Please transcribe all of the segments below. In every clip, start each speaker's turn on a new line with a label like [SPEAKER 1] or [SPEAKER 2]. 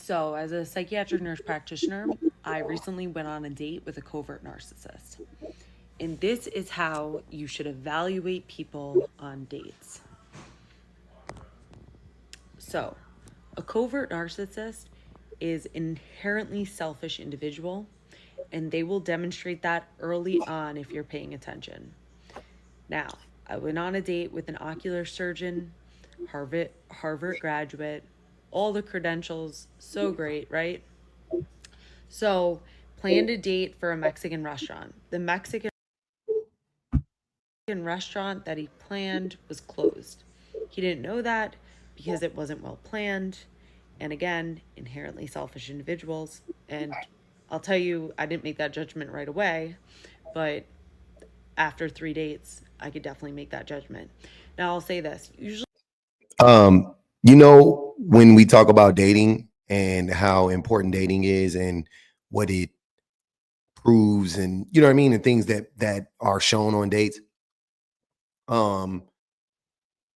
[SPEAKER 1] So, as a psychiatric nurse practitioner, I recently went on a date with a covert narcissist. And this is how you should evaluate people on dates. So, a covert narcissist is inherently selfish individual, and they will demonstrate that early on if you're paying attention. Now, I went on a date with an ocular surgeon, Harvard graduate, all the credentials, so great, right? So, planned a date for a Mexican restaurant. The Mexican restaurant that he planned was closed. He didn't know that because it wasn't well planned. And again, inherently selfish individuals. And I'll tell you, I didn't make that judgment right away, but after 3 dates, I could definitely make that judgment. Now, I'll say this usually,
[SPEAKER 2] When we talk about dating and how important dating is and what it proves and you know what I mean, and things that are shown on dates. Um,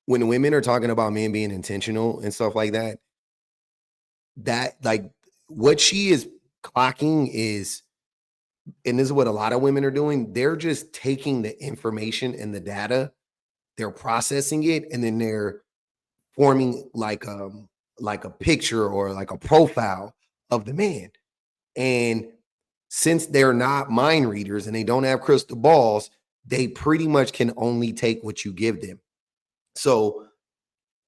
[SPEAKER 2] when women are talking about men being intentional and stuff like that, that like what she is clocking is, and this is what a lot of women are doing, they're just taking the information and the data, they're processing it, and then they're forming like a picture or like a profile of the man. And since they're not mind readers and they don't have crystal balls, they pretty much can only take what you give them. So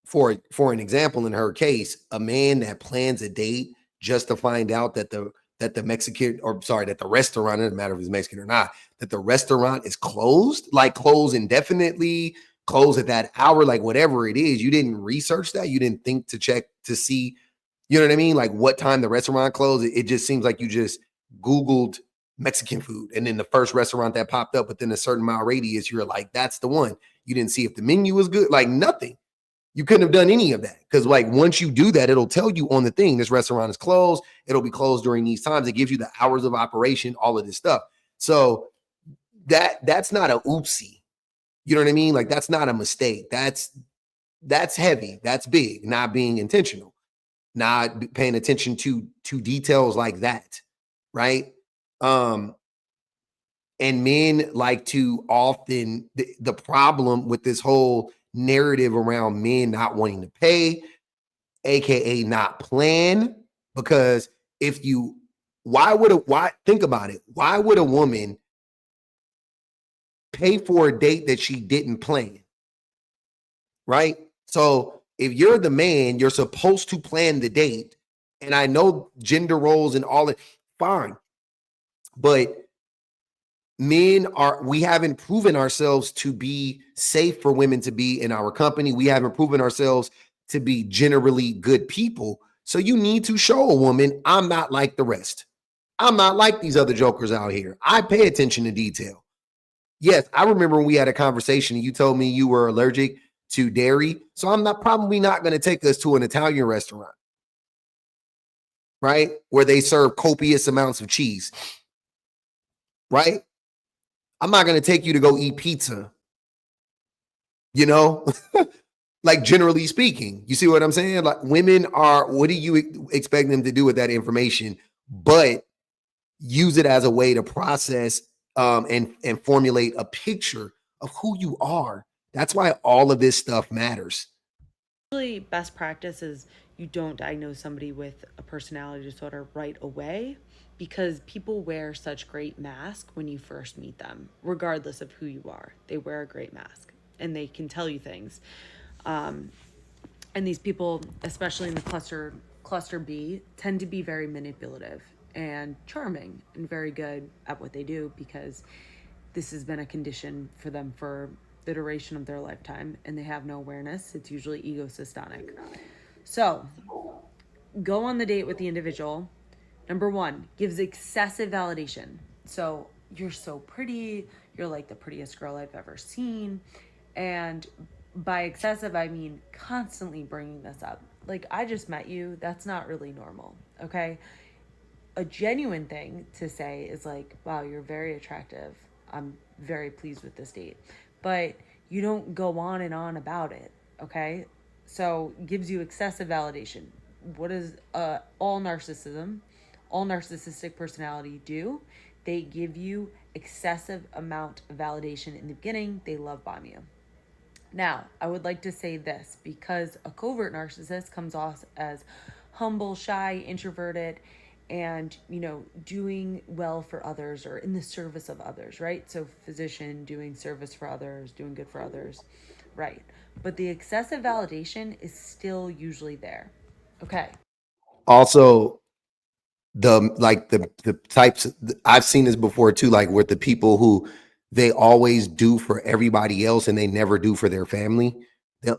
[SPEAKER 2] for an example, in her case, a man that plans a date just to find out that the Mexican, or sorry, that the restaurant, it doesn't matter if it's Mexican or not, that the restaurant is closed, like closed indefinitely, closed at that hour, like whatever it is. You didn't research that. You didn't think to check to see, you know what I mean? Like what time the restaurant closed. It just seems like you just Googled Mexican food. And then the first restaurant that popped up within a certain mile radius, you're like, that's the one. You didn't see if the menu was good, like nothing. You couldn't have done any of that because, like, once you do that, it'll tell you on the thing this restaurant is closed. It'll be closed during these times. It gives you the hours of operation, all of this stuff. So that's not a oopsie. You know what I mean? Like that's not a mistake. That's heavy. That's big. Not being intentional. Not paying attention to details like that, right? Um, and men like to often the problem with this whole narrative around men not wanting to pay, aka not plan, because if you why think about it, why would a woman pay for a date that she didn't plan, right? So if you're the man, you're supposed to plan the date, and I know gender roles and all that, fine, but we haven't proven ourselves to be safe for women to be in our company. We haven't proven ourselves to be generally good people. So you need to show a woman, I'm not like the rest. I'm not like these other jokers out here. I pay attention to detail. Yes, I remember when we had a conversation and you told me you were allergic to dairy. So I'm not probably not going to take us to an Italian restaurant, right? Where they serve copious amounts of cheese, right? I'm not going to take you to go eat pizza, you know? Like generally speaking, you see what I'm saying? Like women are, what do you expect them to do with that information? But use it as a way to process and formulate a picture of who you are. That's why all of this stuff matters.
[SPEAKER 1] best practice is you don't diagnose somebody with a personality disorder right away because people wear such great masks when you first meet them, regardless of who you are. They wear a great mask and they can tell you things. Um, and these people, especially in the cluster B, tend to be very manipulative and charming and very good at what they do because this has been a condition for them for the duration of their lifetime and they have no awareness. It's usually ego-systemic. So go on the date with the individual. Number one, gives excessive validation. So you're so pretty, you're like the prettiest girl I've ever seen. And by excessive, I mean constantly bringing this up. Like, I just met you. That's not really normal. Okay. A genuine thing to say is like, wow, you're very attractive. I'm very pleased with this date. But you don't go on and on about it. Okay. So gives you excessive validation. what is all narcissistic personality do? They give you excessive amount of validation in the beginning. They love bomb you. Now, I would like to say this, because a covert narcissist comes off as humble, shy, introverted, and, doing well for others or in the service of others, right? So, physician doing service for others, doing good for others, right? But the excessive validation is still usually there. Okay.
[SPEAKER 2] Also, the types I've seen this before too, like with the people who they always do for everybody else and they never do for their family.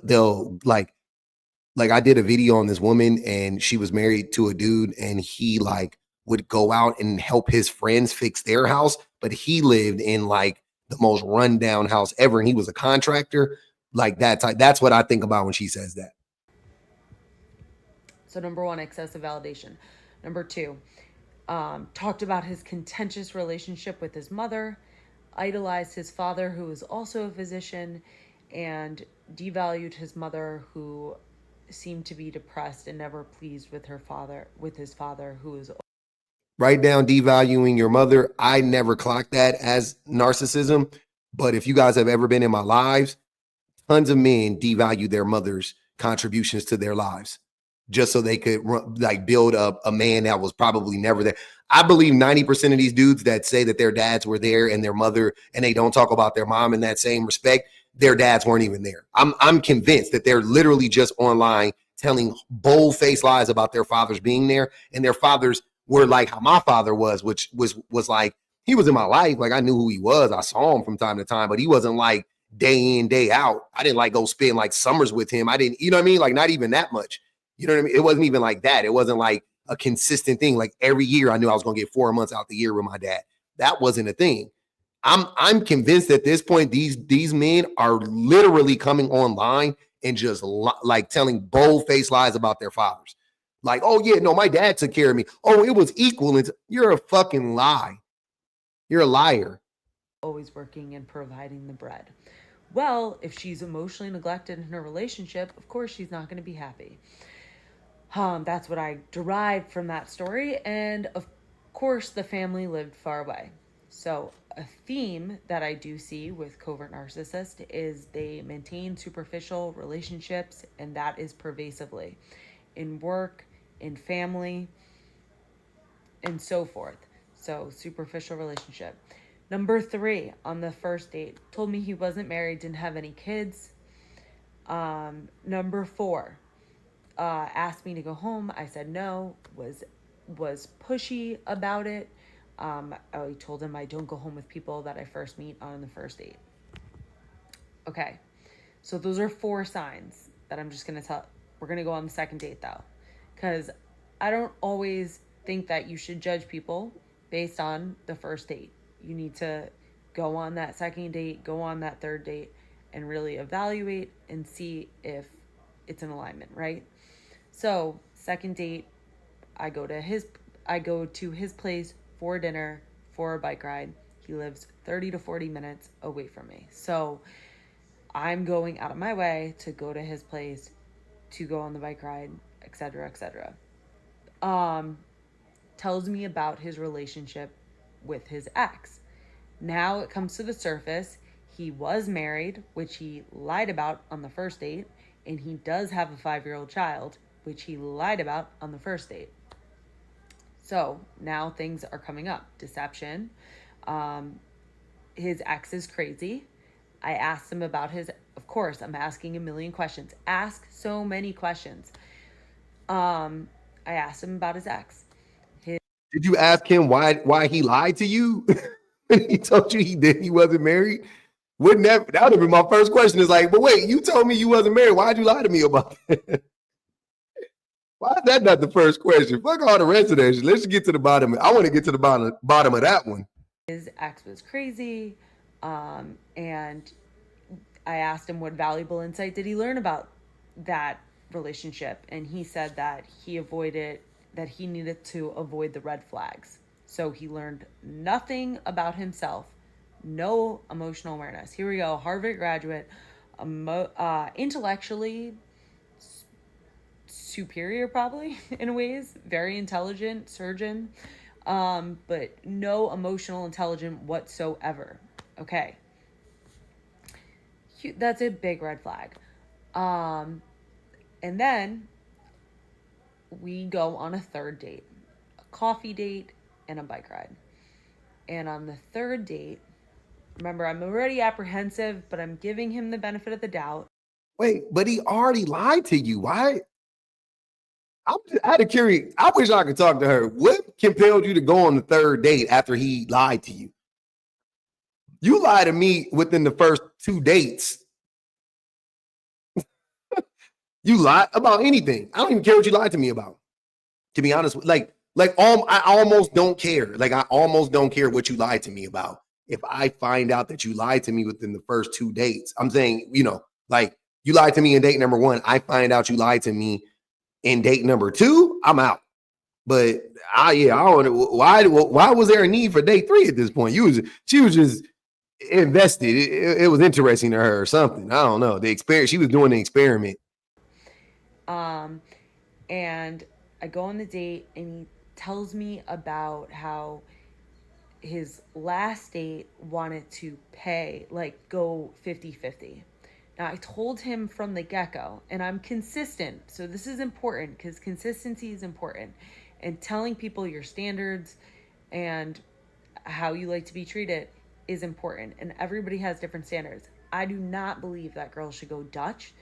[SPEAKER 2] They'll like I did a video on this woman and she was married to a dude and he like would go out and help his friends fix their house, but he lived in like the most rundown house ever and he was a contractor. Like that's what I think about when she says that.
[SPEAKER 1] So, number one, excessive validation. Number two, talked about his contentious relationship with his mother, idolized his father, who was also a physician, and devalued his mother, who seemed to be depressed and never pleased with his father, who was.
[SPEAKER 2] Write down devaluing your mother. I never clocked that as narcissism, but if you guys have ever been in my lives, tons of men devalue their mother's contributions to their lives just so they could like build up a man that was probably never there. I believe 90% of these dudes that say that their dads were there and their mother and they don't talk about their mom in that same respect, their dads weren't even there. I'm convinced that they're literally just online telling bold-faced lies about their fathers being there, and their fathers were like how my father was, which was like he was in my life. Like I knew who he was. I saw him from time to time, but he wasn't like day in, day out. I didn't like go spend like summers with him. I didn't, you know what I mean? Like not even that much. You know what I mean? It wasn't even like that. It wasn't like a consistent thing. Like every year I knew I was going to get 4 months out the year with my dad. That wasn't a thing. I'm convinced at this point these men are literally coming online and just like telling bold-faced lies about their fathers. Like, oh yeah, no, my dad took care of me. Oh, it was equal. You're a fucking lie. You're a liar.
[SPEAKER 1] Always working and providing the bread. Well, if she's emotionally neglected in her relationship, of course she's not going to be happy. That's what I derived from that story. And of course, the family lived far away. So, a theme that I do see with covert narcissist is they maintain superficial relationships, and that is pervasively in work, in family, and so forth. So, superficial relationship. Number three, on the first date, told me he wasn't married, didn't have any kids. Number four, asked me to go home. I said no. Was pushy about it. I told him I don't go home with people that I first meet on the first date. Okay, so those are four signs that I'm just gonna tell. We're gonna go on the second date though, because I don't always think that you should judge people based on the first date. You need to go on that second date, go on that third date, and really evaluate and see if it's in alignment, right? So, second date, I go to his place for dinner, for a bike ride. He lives 30 to 40 minutes away from me. So, I'm going out of my way to go to his place to go on the bike ride, etc., etc. Tells me about his relationship with his ex. Now it comes to the surface. He was married, which he lied about on the first date, and he does have a 5-year-old child, which he lied about on the first date. So now things are coming up. Deception. His ex is crazy. I asked him about of course, I'm asking a million questions. Ask so many questions. I asked him about his ex.
[SPEAKER 2] Did you ask him why he lied to you? He told you he wasn't married. Wouldn't that would have been my first question? Is like, but wait, you told me you wasn't married. Why'd you lie to me about that? Why is that not the first question? Fuck all the rest of that shit. Let's just get to the bottom. I want to get to the bottom of that one.
[SPEAKER 1] His ex was crazy, and I asked him what valuable insight did he learn about that relationship, and he said that he needed to avoid the red flags. So he learned nothing about himself, no emotional awareness. Here we go, Harvard graduate, intellectually superior probably in ways, very intelligent surgeon, but no emotional intelligence whatsoever. Okay, that's a big red flag. Um, and then we go on a third date, a coffee date and a bike ride. And on the third date, remember, I'm already apprehensive, but I'm giving him the benefit of the doubt.
[SPEAKER 2] Wait, but he already lied to you. Why? I'm just out of curiosity. I wish I could talk to her. What compelled you to go on the third date after he lied to you? You lied to me within the first 2 dates. You lied about anything. I don't even care what you lied to me about. To be honest, I almost don't care. Like I almost don't care what you lied to me about. If I find out that you lied to me within the first 2 dates, I'm saying, like you lied to me in date number 1. I find out you lied to me in date number 2. I'm out. But I don't know why was there a need for date 3 at this point? She was just invested. It was interesting to her or something. I don't know. The experience, she was doing the experiment.
[SPEAKER 1] And I go on the date and he tells me about how his last date wanted to pay, like go 50-50. Now I told him from the get-go, and I'm consistent. So this is important because consistency is important. And telling people your standards and how you like to be treated is important. And everybody has different standards. I do not believe that girls should go Dutch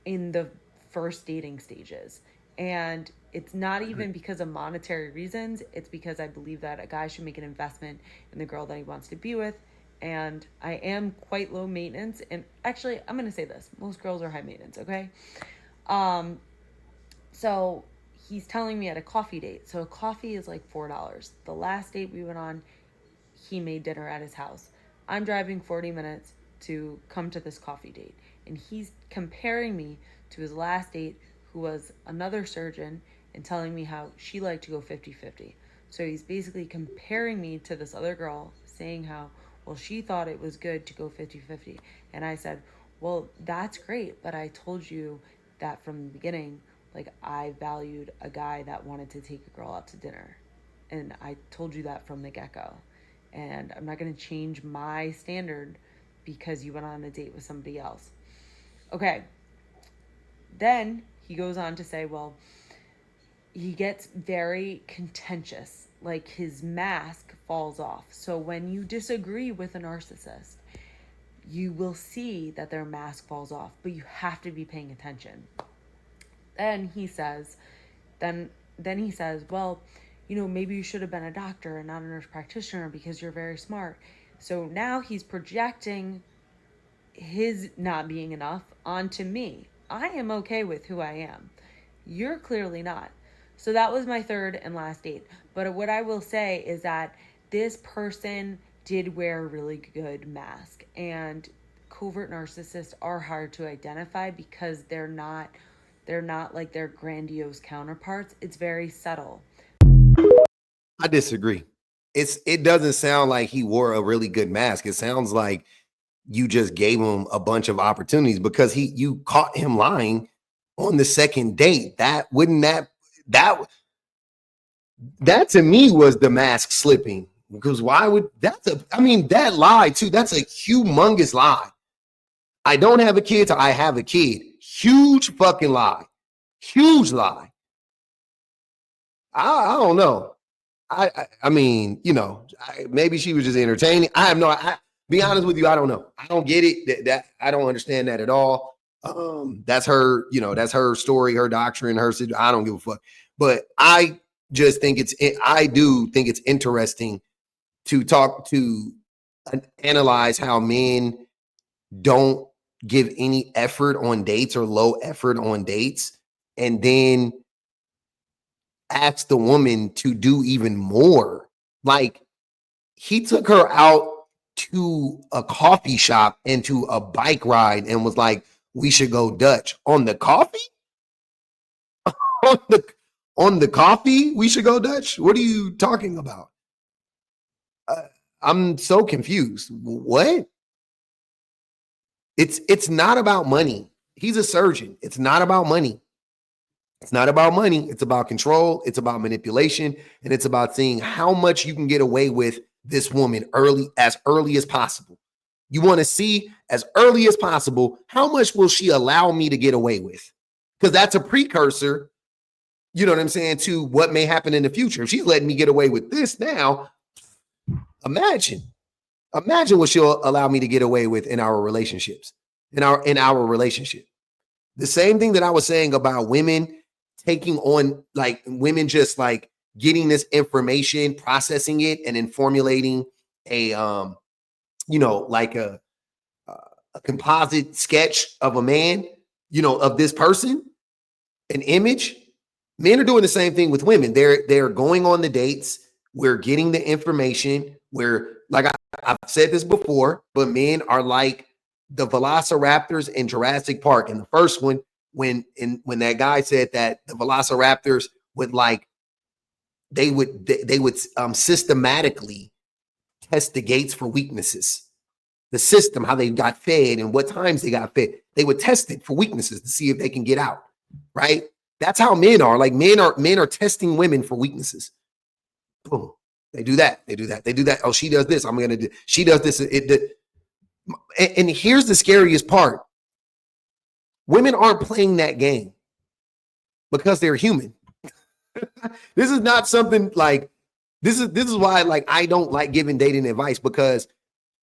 [SPEAKER 1] in the first dating stages. And it's not even because of monetary reasons. It's because I believe that a guy should make an investment in the girl that he wants to be with. And I am quite low maintenance. And actually, I'm going to say this. Most girls are high maintenance, okay? So he's telling me at a coffee date. So a coffee is like $4. The last date we went on, he made dinner at his house. I'm driving 40 minutes to come to this coffee date. And he's comparing me to his last date, who was another surgeon, and telling me how she liked to go 50-50. So he's basically comparing me to this other girl, saying how, well, she thought it was good to go 50-50. And I said, well, that's great, but I told you that from the beginning, like I valued a guy that wanted to take a girl out to dinner. And I told you that from the get-go. And I'm not going to change my standard because you went on a date with somebody else. Okay. Then he goes on to say, well, he gets very contentious. Like his mask falls off. So when you disagree with a narcissist, you will see that their mask falls off, but you have to be paying attention. Then he says, well, maybe you should have been a doctor and not a nurse practitioner because you're very smart. So now he's projecting his not being enough onto me. I am okay with who I am. You're clearly not. So that was my third and last date. But what I will say is that this person did wear a really good mask. And covert narcissists are hard to identify because they're not like their grandiose counterparts. It's very subtle.
[SPEAKER 2] I disagree. It doesn't sound like he wore a really good mask. It sounds like you just gave him a bunch of opportunities because you caught him lying on the second date. That to me was the mask slipping. Because why would that lie too? That's a humongous lie. I don't have a kid till I have a kid. Huge fucking lie. Huge lie. I don't know. I mean, maybe she was just entertaining. I have no. Be honest with you, I don't know. I don't get it. That I don't understand that at all. That's her. That's her story, her doctrine, her. I don't give a fuck. But I just think I do think it's interesting to analyze how men don't give any effort on dates or low effort on dates, and then ask the woman to do even more. Like he took her out to a coffee shop and to a bike ride and was like, we should go Dutch on the coffee. on the coffee, we should go Dutch. What are you talking about? I'm so confused. What? It's not about money. He's a surgeon. It's not about money. It's not about money. It's about control. It's about manipulation. And it's about seeing how much you can get away with this woman as early as possible. You want to see as early as possible, how much will she allow me to get away with? Because that's a precursor, you know what I'm saying, to what may happen in the future. If she's letting me get away with this now, imagine what she'll allow me to get away with in our relationships, in our relationship. The same thing that I was saying about women taking on, like women just like getting this information, processing it, and then formulating a like a composite sketch of a man, of this person, an image. Men are doing the same thing with women. They're going on the dates. We're getting the information. We're like, I've said this before, but men are like the velociraptors in Jurassic Park. In the first one, when that guy said that the velociraptors would they would systematically test the gates for weaknesses. The system, how they got fed and what times they got fed. They would test it for weaknesses to see if they can get out. Right? That's how men are. Like men are testing women for weaknesses. Boom. They do that. Oh, she does this. I'm gonna do. She does this. And here's the scariest part. Women aren't playing that game because they're human. This is not something like this is why like I don't like giving dating advice, because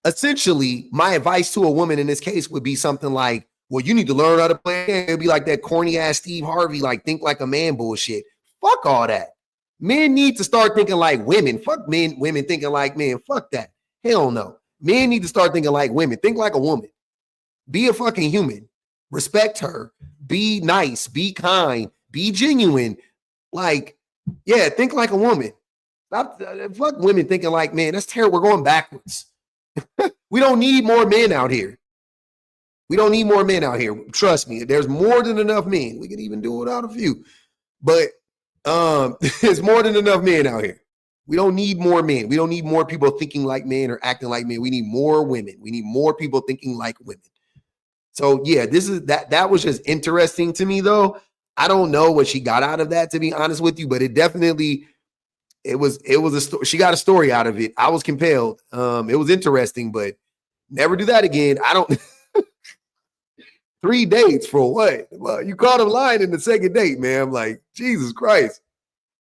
[SPEAKER 2] essentially my advice to a woman in this case would be something like, well, you need to learn how to play. It'd be like that corny ass Steve Harvey, like think like a man bullshit. Fuck all that. Men need to start thinking like women. Fuck men, women thinking like men. Fuck that. Hell no. Men need to start thinking like women. Think like a woman. Be a fucking human. Respect her. Be nice. Be kind. Be genuine. Like, yeah, think like a woman. Stop, fuck women thinking like men. That's terrible. We're going backwards. We don't need more men out here. We don't need more men out here. Trust me. There's more than enough men. We can even do without a few. But there's more than enough men out here. We don't need more men. We don't need more people thinking like men or acting like men. We need more women. We need more people thinking like women. So yeah, that was just interesting to me though. I don't know what she got out of that, to be honest with you, but it definitely, it was a story. She got a story out of it. I was compelled. It was interesting, but never do that again. I don't. 3 dates for what? Well, you caught him lying in the second date, man. I'm like, Jesus Christ.